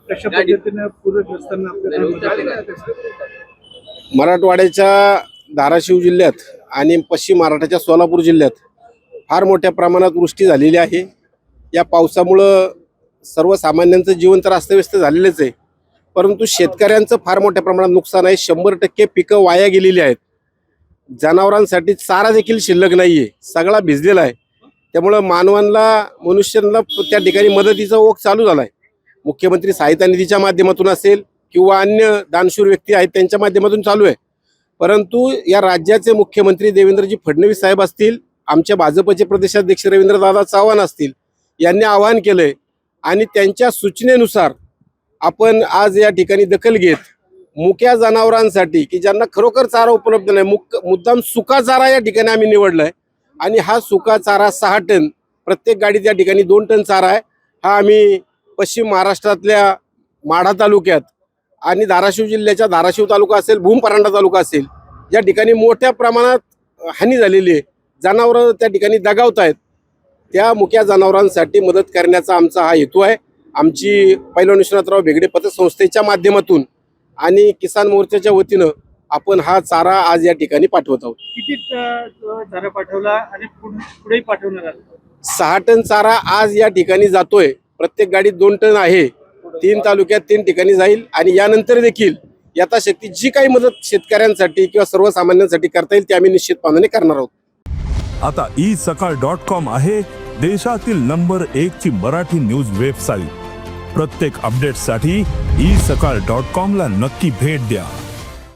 कशा पद्धतीने पूरग्रस्तांना आपल्याला मराठवाड्याच्या धाराशिव जिल्ह्यात आणि पश्चिम महाराष्ट्राच्या सोलापूर जिल्ह्यात फार मोठ्या प्रमाणात वृष्टी झालेली आहे। या पावसामुळं सर्वसामान्यांचं जीवन तर अस्तव्यस्त झालेलंच आहे, परंतु शेतकऱ्यांचं फार मोठ्या प्रमाणात नुकसान आहे। 100% पिकं वाया गेलेली आहेत। जनावरांसाठी चारा देखील शिल्लक नाही आहे, सगळा भिजलेला आहे। त्यामुळं मनुष्यांना त्या ठिकाणी मदतीचा ओघ चालू झाला आहे। मुख्यमंत्री सहायता निधीच्या माध्यमातून असेल किंवा अन्य दानशूर व्यक्ती आहेत त्यांच्या माध्यमातून चालू आहे। परंतु या राज्याचे मुख्यमंत्री देवेंद्रजी फडणवीस साहेब असतील, आमच्या भाजपचे प्रदेशाध्यक्ष रवींद्रदादा चव्हाण असतील, यांनी आवाहन केलंय आणि त्यांच्या सूचनेनुसार आपण आज या ठिकाणी दखल घेत मुक्या जनावरांसाठी की ज्यांना खरोखर चारा उपलब्ध नाही, मुद्दाम सुका चारा या ठिकाणी आम्ही निवडलाय आणि हा सुका चारा 6 टन, प्रत्येक गाडीत या ठिकाणी 2 टन चारा आहे। हा आम्ही पश्चिम महाराष्ट्रातल्या माढा तालुक्यात आणि धाराशिव जिल्ह्याच्या धाराशिव तालुका असेल, भूम परांडा तालुका असेल, या ठिकाणी मोठ्या प्रमाणात हानी झालेली आहे। जनावरं त्या ठिकाणी दगावत आहेत। त्या मुक्या जनावरांसाठी मदत करण्याचा आमचा हा हेतू आहे। आमची पैलवान विश्वनाथराव भेगडे पतसंस्थेच्या माध्यमातून आणि किसान मोर्चाच्या वतीनं आपण हा चारा आज या ठिकाणी पाठवत आहोत। किती चारा पाठवला आणि पुढे पाठवणार आहात? 6 टन चारा आज या ठिकाणी जातोय। प्रत्येक गाडीत 2 टन आहे। 3 तालुक्यात 3 ठिकाणी जाईल आणि यानंतर देखील यथाशक्ती जी काही मदत शेतकऱ्यांसाठी किंवा सर्वसामान्यांसाठी करता येईल ती आम्ही निश्चितपणे करणार आहोत। आता isakal.com आहे देशातील नंबर 1 ची मराठी न्यूज वेबसाईट। प्रत्येक अपडेटसाठी isakal.com ला नक्की भेट द्या।